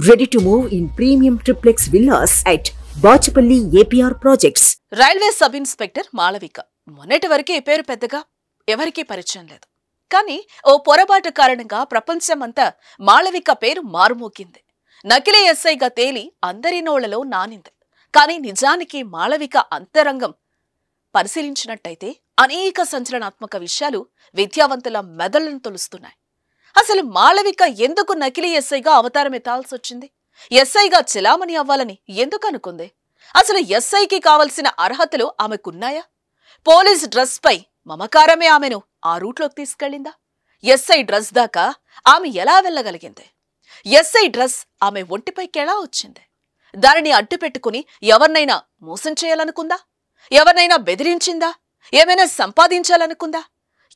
Ready to move in premium triplex villas at Bachapalli APR projects. Railway sub inspector Malavika మొన్నటి వరకే పేరు పెద్దగా ఎవరికీ పరిచయం లేదు. కానీ ఓ పొరపాటు కారణంగా ప్రపంచమంతా మాళవిక పేరు మారుమోగింది. నకిలీ ఎస్ఐగా తేలి అందరి నోళ్లలో నానింది. కానీ నిజానికి మాళవిక అంతరంగం పరిశీలించినట్టయితే అనేక సంచలనాత్మక విషయాలు విద్యావంతుల మెదళ్లను తొలుస్తున్నాయి. అసలు మాళవిక ఎందుకు నకిలీ ఎస్ఐగా అవతారం ఎత్తాల్సి వచ్చింది? ఎస్ఐగా చెలామణి అవ్వాలని ఎందుకు అనుకుంది? అసలు ఎస్ఐకి కావలసిన అర్హతలు ఆమెకున్నాయా? పోలీస్ డ్రెస్ పై మమకారమే ఆమెను ఆ రూట్లోకి తీసుకెళ్లిందా? ఎస్ఐ డ్రెస్ దాకా ఆమె ఎలా వెళ్ళగలిగింది? ఎస్ఐ డ్రెస్ ఆమె ఒంటిపైకి ఎలా వచ్చింది? దానిని అడ్డు పెట్టుకుని ఎవరినైనా మోసం చేయాలనుకుందా? ఎవరినైనా బెదిరించిందా? ఏమైనా సంపాదించాలనుకుందా?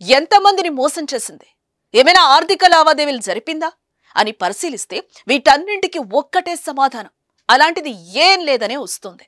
ఎంతమందిని మోసం చేసింది? ఏమైనా ఆర్థిక లావాదేవీలు జరిపిందా అని పరిశీలిస్తే వీటన్నింటికి ఒక్కటే సమాధానం, అలాంటిది ఏం లేదనే వస్తుంది.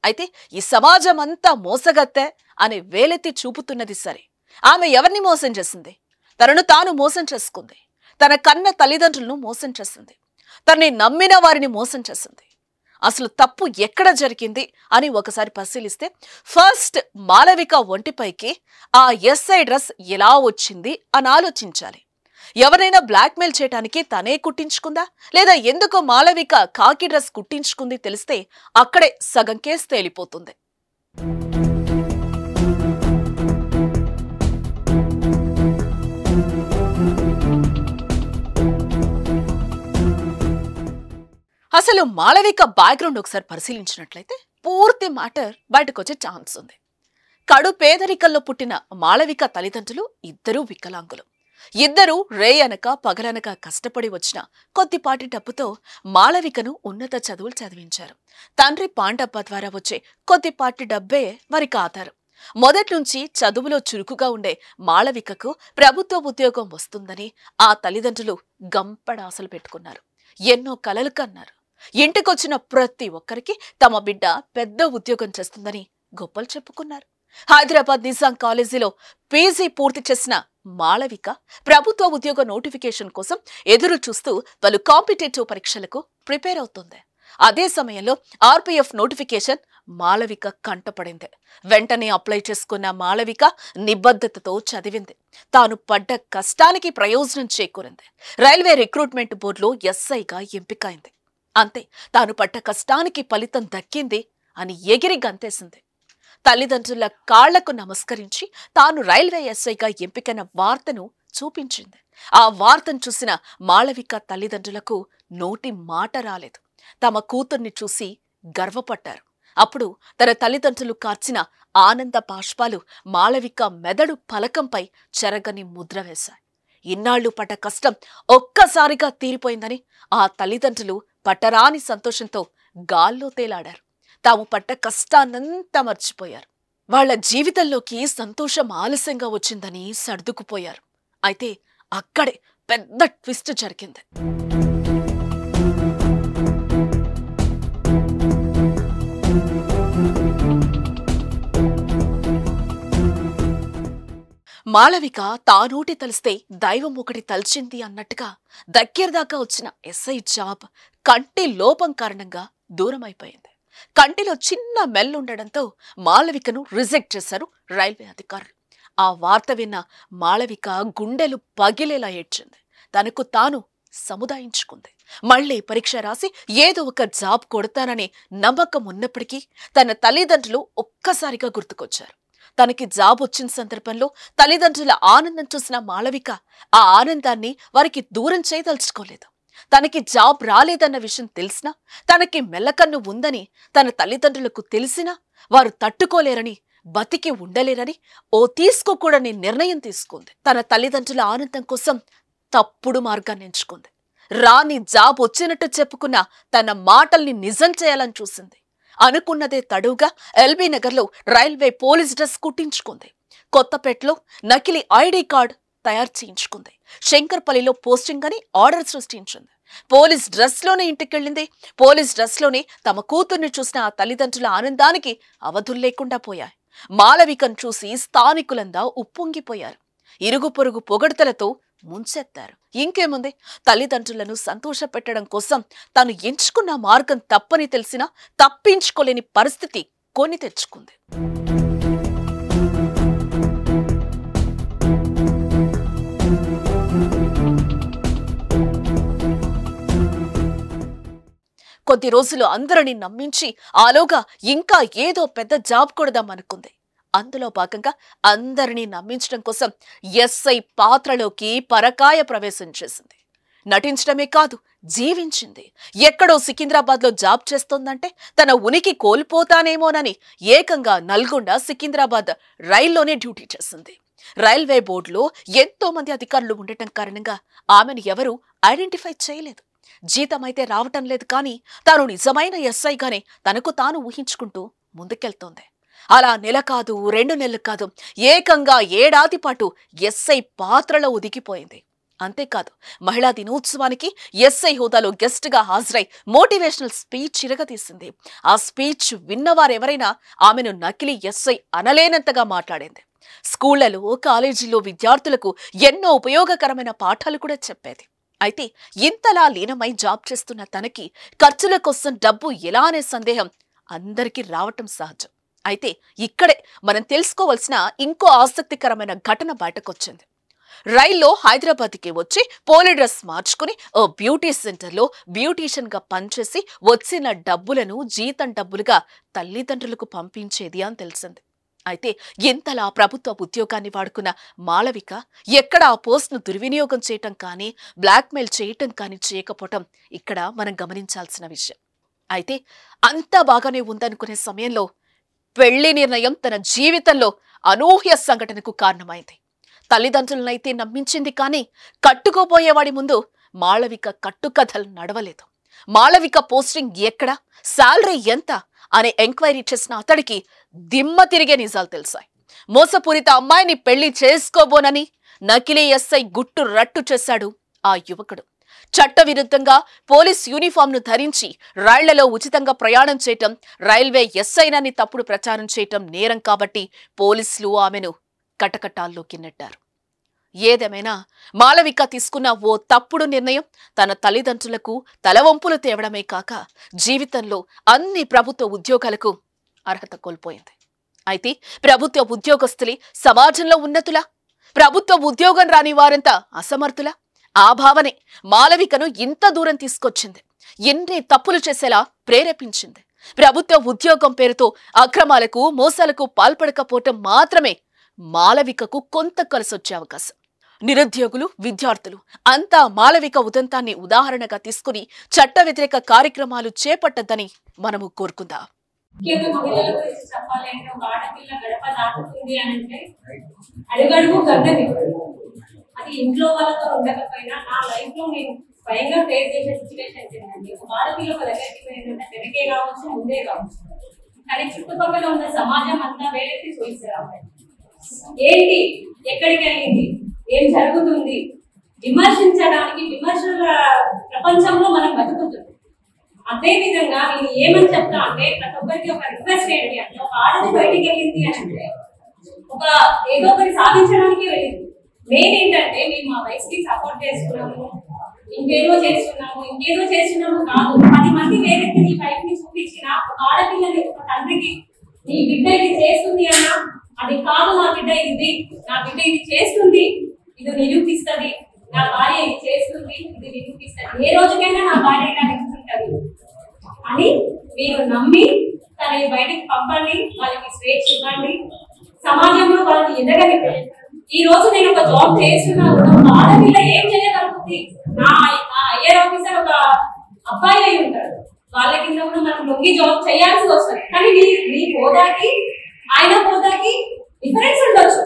అయితే ఈ సమాజం అంతా మోసగత్తె అని వేలెత్తి చూపుతున్నది సరే, ఆమె ఎవరిని మోసం చేసింది? తనను తాను మోసం చేసుకుంది. తన కన్న తల్లిదండ్రులను మోసం చేసింది. తనని నమ్మిన వారిని మోసం చేసింది. అసలు తప్పు ఎక్కడ జరిగింది అని ఒకసారి పరిశీలిస్తే ఫస్ట్ మాళవిక ఒంటిపైకి ఆ ఎస్ఐ డ్రెస్ ఎలా వచ్చింది అని ఆలోచించాలి. ఎవరైనా బ్లాక్మెయిల్ చేయడానికి తనే కుట్టించుకుందా, లేదా ఎందుకో మాళవిక కాకి డ్రెస్ కుట్టించుకుంది తెలిస్తే అక్కడే సగం కేసు తేలిపోతుంది. అసలు మాళవిక బ్యాక్గ్రౌండ్ ఒకసారి పరిశీలించినట్లయితే పూర్తి మ్యాటర్ బయటకొచ్చే ఛాన్స్ ఉంది. కడు పేదరికల్లో పుట్టిన మాళవిక తల్లిదండ్రులు ఇద్దరూ వికలాంగులు. ఇద్దరూ రేయనక పగలనక కష్టపడి వచ్చిన కొద్దిపాటి డబ్బుతో మాళవికను ఉన్నత చదువులు చదివించారు. తండ్రి పాండప్ప ద్వారా వచ్చే కొద్దిపాటి డబ్బే వారికి ఆధారం. మొదట్నుంచి చదువులో చురుకుగా ఉండే మాళవికకు ప్రభుత్వ ఉద్యోగం వస్తుందని ఆ తల్లిదండ్రులు గంపడాసలు పెట్టుకున్నారు. ఎన్నో కలలు కన్నారు. ఇంటికొచ్చిన ప్రతి ఒక్కరికి తమ బిడ్డ పెద్ద ఉద్యోగం చేస్తుందని గొప్పలు చెప్పుకున్నారు. హైదరాబాద్ నిజాం కాలేజీలో పీజీ పూర్తి చేసిన మాళవిక ప్రభుత్వ ఉద్యోగ నోటిఫికేషన్ కోసం ఎదురు చూస్తూ పలు కాంపిటేటివ్ పరీక్షలకు ప్రిపేర్ అవుతుంది. అదే సమయంలో ఆర్పీఎఫ్ నోటిఫికేషన్ మాళవిక కంటపడింది. వెంటనే అప్లై చేసుకున్న మాళవిక నిబద్ధతతో చదివింది. తాను పడ్డ కష్టానికి ప్రయోజనం చేకూరింది. రైల్వే రిక్రూట్మెంట్ బోర్డులో ఎస్ఐగా ఎంపికైంది. అంతే, తాను పడ్డ కష్టానికి ఫలితం దక్కింది అని ఎగిరి గంతేసింది. తల్లిదండ్రుల కాళ్లకు నమస్కరించి తాను రైల్వే ఎస్ఐగా ఎంపికైన వార్తను చూపించింది. ఆ వార్తను చూసిన మాళవిక తల్లిదండ్రులకు నోటి మాట రాలేదు. తమ కూతుర్ని చూసి గర్వపడ్డారు. అప్పుడు తన తల్లిదండ్రులు కార్చిన ఆనంద బాష్పాలు మాళవిక మెదడు పలకంపై చెరగని ముద్ర వేశాయి. ఇన్నాళ్లు పడ్డ కష్టం ఒక్కసారిగా తీరిపోయిందని ఆ తల్లిదండ్రులు పట్టరాని సంతోషంతో గాల్లో తేలాడారు. తాము పడ్డ కష్టాన్నంతా మర్చిపోయారు. వాళ్ల జీవితంలోకి సంతోషం ఆలస్యంగా వచ్చిందని సర్దుకుపోయారు. అయితే అక్కడే పెద్ద ట్విస్ట్ జరిగింది. మాళవిక తానోటి తలిస్తే దైవం ఒకటి తలిచింది అన్నట్టుగా దగ్గరదాకా వచ్చిన ఎస్ఐ జాబ్ కంటి లోపం కారణంగా దూరమైపోయింది. కంటిలో చిన్న మెల్లుండడంతో మాళవికను రిజెక్ట్ చేశారు రైల్వే అధికారులు. ఆ వార్త విన్న మాళవిక గుండెలు పగిలేలా ఏడ్చింది. తనకు తాను సముదాయించుకుంది. మళ్లీ పరీక్ష రాసి ఏదో ఒక జాబ్ కొడతాననే నమ్మకం ఉన్నప్పటికీ తన తల్లిదండ్రులు ఒక్కసారిగా గుర్తుకొచ్చారు. తనకి జాబ్ వచ్చిన సందర్భంలో తల్లిదండ్రుల ఆనందం చూసిన మాళవిక ఆ ఆనందాన్ని వారికి దూరం చేయదలుచుకోలేదు. తనకి జాబ్ రాలేదన్న విషయం తెలిసినా, తనకి మెల్లకన్ను ఉందని తన తల్లిదండ్రులకు తెలిసినా వారు తట్టుకోలేరని, బతికి ఉండలేరని ఓ తీసుకోకూడని నిర్ణయం తీసుకుంది. తన తల్లిదండ్రుల ఆనందం కోసం తప్పుడు మార్గాన్ని ఎంచుకుంది. రాని జాబ్ వచ్చినట్టు చెప్పుకున్న తన మాటల్ని నిజం చేయాలని చూసింది. అనుకున్నదే తడువుగా ఎల్బీ నగర్లో రైల్వే పోలీస్ డ్రెస్ కుట్టించుకుంది. కొత్తపేటలో నకిలీ ఐడి కార్డ్ తయారు చేయించుకుంది. శంకర్పల్లిలో పోస్టింగ్ అని ఆర్డర్ సృష్టించింది. పోలీస్ డ్రెస్లోనే ఇంటికెళ్ళింది. పోలీస్ డ్రెస్లోనే తమ కూతుర్ని చూసిన ఆ తల్లిదండ్రుల ఆనందానికి అవధులు లేకుండా పోయాయి. మాళవికను చూసి స్థానికులందా ఉప్పొంగిపోయారు. ఇరుగు పొరుగు పొగడ్తలతో ముంచెత్తారు. ఇంకేముంది, తల్లిదండ్రులను సంతోష పెట్టడం కోసం తాను ఎంచుకున్న మార్గం తప్పని తెలిసినా తప్పించుకోలేని పరిస్థితి కొని తెచ్చుకుంది. కొద్ది రోజులు అందరినీ నమ్మించి ఆలోగా ఇంకా ఏదో పెద్ద జాబ్ కొడదామనుకుంది. అందులో భాగంగా అందరినీ నమ్మించడం కోసం ఎస్ఐ పాత్రలోకి పరకాయ ప్రవేశం చేసింది. నటించడమే కాదు, జీవించింది. ఎక్కడో సికింద్రాబాద్లో జాబ్ చేస్తోందంటే తన ఉనికి కోల్పోతానేమోనని ఏకంగా నల్గొండ సికింద్రాబాద్ రైల్లోనే డ్యూటీ చేసింది. రైల్వే బోర్డులో ఎంతో మంది అధికారులు ఉండటం కారణంగా ఆమెను ఎవరూ ఐడెంటిఫై చేయలేదు. జీతమైతే రావటం లేదు, కానీ తాను నిజమైన ఎస్ఐగానే తనకు తాను ఊహించుకుంటూ ముందుకెళ్తోంది. అలా నెల కాదు, 2 నెలలు కాదు, ఏకంగా ఏడాది పాటు ఎస్ఐ పాత్రలో ఒదిగిపోయింది. అంతేకాదు, మహిళా దినోత్సవానికి ఎస్ఐ హోదాలో గెస్ట్ గా హాజరై మోటివేషనల్ స్పీచ్ ఇరగతీసింది. ఆ స్పీచ్ విన్నవారెవరైనా ఆమెను నకిలీ ఎస్ఐ అనలేనంతగా మాట్లాడింది. స్కూళ్లలో, కాలేజీల్లో విద్యార్థులకు ఎన్నో ఉపయోగకరమైన పాఠాలు కూడా చెప్పేది. అయితే ఇంతలా లీనమై జాబ్ చేస్తున్న తనకి ఖర్చుల కోసం డబ్బు ఎలా అనే సందేహం అందరికీ రావటం సహజం. అయితే ఇక్కడే మనం తెలుసుకోవాల్సిన ఇంకో ఆసక్తికరమైన ఘటన బయటకొచ్చింది. రైల్లో హైదరాబాద్కి వచ్చి పోలి డ్రెస్ మార్చుకుని ఓ బ్యూటీ సెంటర్లో బ్యూటీషియన్ గా పనిచేసి వచ్చిన డబ్బులను జీతం డబ్బులుగా తల్లిదండ్రులకు పంపించేది అని తెలిసింది. అయితే ఇంతలా ప్రభుత్వ ఉద్యోగాన్ని వాడుకున్న మాళవిక ఎక్కడ ఆ పోస్ట్ను దుర్వినియోగం చేయటం కానీ, బ్లాక్మెయిల్ చేయటం కానీ చేయకపోవటం ఇక్కడ మనం గమనించాల్సిన విషయం. అయితే అంతా బాగానే ఉందనుకునే సమయంలో పెళ్లి నిర్ణయం తన జీవితంలో అనూహ్య సంఘటనకు కారణమైంది. తల్లిదండ్రులనైతే నమ్మించింది, కానీ కట్టుకోబోయేవాడి ముందు మాళవిక కట్టుకథలు నడవలేదు. మాళవిక పోస్టింగ్ ఎక్కడ, శాలరీ ఎంత అనే ఎంక్వైరీ చేసిన అతడికి దిమ్మ తిరిగే నిజాలు తెలిసాయి. మోసపూరిత అమ్మాయిని పెళ్లి చేసుకోబోనని నకిలీ ఎస్ఐ గుట్టు రట్టు చేశాడు ఆ యువకుడు. చట్టవిరుద్ధంగా పోలీస్ యూనిఫామ్ను ధరించి రైళ్లలో ఉచితంగా ప్రయాణం చేయటం, రైల్వే ఎస్ఐనని తప్పుడు ప్రచారం చేయటం నేరం కాబట్టి పోలీసులు ఆమెను కటకటాల్లోకి నెట్టారు. ఏదేమైనా మాళవిక తీసుకున్న ఓ తప్పుడు నిర్ణయం తన తల్లిదండ్రులకు తలవంపులు తేవడమే కాక జీవితంలో అన్ని ప్రభుత్వ ఉద్యోగాలకు అర్హత కోల్పోయింది. అయితే ప్రభుత్వ ఉద్యోగస్తులే సమాజంలో ఉన్నతులా, ప్రభుత్వ ఉద్యోగం రాని వారంతా అసమర్థులా? ఆ భావనే మాళవికను ఇంత దూరం తీసుకొచ్చింది, ఎన్ని తప్పులు చేసేలా ప్రేరేపించింది. ప్రభుత్వ ఉద్యోగం పేరుతో అక్రమాలకు, మోసాలకు పాల్పడకపోవటం మాత్రమే మాళవికకు కొంత కలిసొచ్చే అవకాశం. నిరుద్యోగులు, విద్యార్థులు అంతా మాళవిక ఉదంతాన్ని ఉదాహరణగా తీసుకుని చట్ట వ్యతిరేక కార్యక్రమాలు చేపట్టద్దని మనము కోరుకుందాం. అది ఇంట్లో వాళ్ళతో ఉండకపోయినా నా లైఫ్ లో నేను స్వయంగా ఫేస్ చేసే సిచ్యువేషన్స్ ఏంటంటే, ఒక ఆడపిల్ల ఒక దగ్గరికి పోయిందంటే వెనకే కావచ్చు, ముందే కావచ్చు, కానీ చుట్టుపక్కల ఉన్న సమాజం అంతా వేరేసి చూసారు. ఏంటి, ఎక్కడికి వెళ్ళింది, ఏం జరుగుతుంది, విమర్శించడానికి విమర్శల ప్రపంచంలో మనం బతుకుతుంది. అదే విధంగా నేను ఏమని చెప్తా అంటే, ప్రతి ఒక్కరికి ఒక రిక్వెస్ట్ ఏంటి అంటే, ఒక ఆడది బయటికి వెళ్ళింది అంటే ఒక ఏదో ఒకటి సాధించడానికి వెళ్ళింది. మెయిన్ ఏంటంటే, మేము మా వయసుకి సపోర్ట్ చేస్తున్నాము, ఇంకేదో చేస్తున్నాము కాదు. 10 మంది వేరెత్తి నీ వైఫ్ ని చూపించిన ఒక ఆడపిల్లని, ఒక తండ్రికి నీ బిడ్డ ఇది చేస్తుంది అన్నా, అది కాదు నా బిడ్డ ఇది, నా బిడ్డ ఇది చేస్తుంది, ఇది నిరూపిస్తుంది, నా భార్య ఇది చేస్తుంది, ఇది నిరూపిస్తుంది, ఏ రోజుకైనా నా భార్య ఇలా నిలుస్తుంటది అని మీరు నమ్మి తనని బయటికి పంపండి, వాళ్ళకి స్వేచ్ఛ ఇవ్వండి, సమాజంలో వాళ్ళని ఎదగనివ్వండి. ఈ రోజు నేను ఒక జాబ్ చేస్తున్నా కూడా ఒక ఆడపిల్ల ఏం చేయగలుగుతుంది? నా ఐఆర్ ఆఫీసర్ ఒక అబ్బాయి అయి ఉంటాడు, వాళ్ళ కింద కూడా మనం లొంగి జాబ్ చేయాల్సి వస్తుంది. కానీ నీ హోదాకి ఆయన హోదాకి డిఫరెన్స్ ఉండొచ్చు,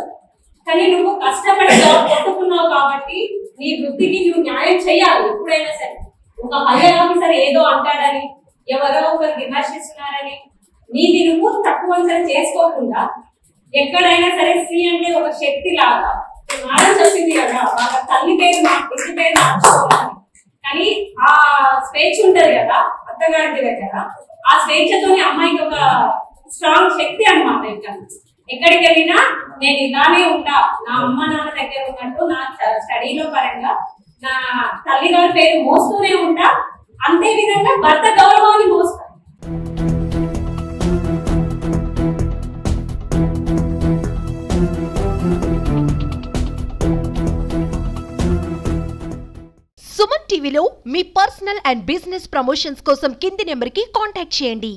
కానీ నువ్వు కష్టపడి జాబ్ కొట్టుకున్నావు కాబట్టి నీ వృత్తికి నువ్వు న్యాయం చేయాలి. ఎప్పుడైనా సరే ఒక హైయర్ ఆఫీసర్ ఏదో అంటాడని, ఎవరో ఒకరు విమర్శిస్తున్నారని నీది నువ్వు తక్కువ చేసుకోకుండా, ఎక్కడైనా సరే స్త్రీ అంటే ఒక శక్తి లాగా మేడం చెప్పింది కదా, వాళ్ళ తల్లి పేరు ఇంటి పేరు మార్చుకోవాలి, కానీ ఆ స్వేచ్ఛ ఉంటది కదా అత్తగారి దగ్గర, ఆ స్వేచ్ఛతోనే అమ్మాయికి ఒక స్ట్రాంగ్ శక్తి అన్నమాట. ఇంకా ఎక్కడికి వెళ్ళినా నేను ఇలానే ఉంటా, నా అమ్మ నాన్న దగ్గర ఉన్నట్టు నా స్టడీలో పరంగా నా తల్లిగారి పేరు మోస్తూనే ఉంటా, అంతే విధంగా భర్త గౌరవాన్ని మోస్తా. సుమన్ టీవీలో మీ పర్సనల్ అండ్ బిజినెస్ ప్రమోషన్స్ కోసం కింది నెంబర్కి కాంటాక్ట్ చేయండి.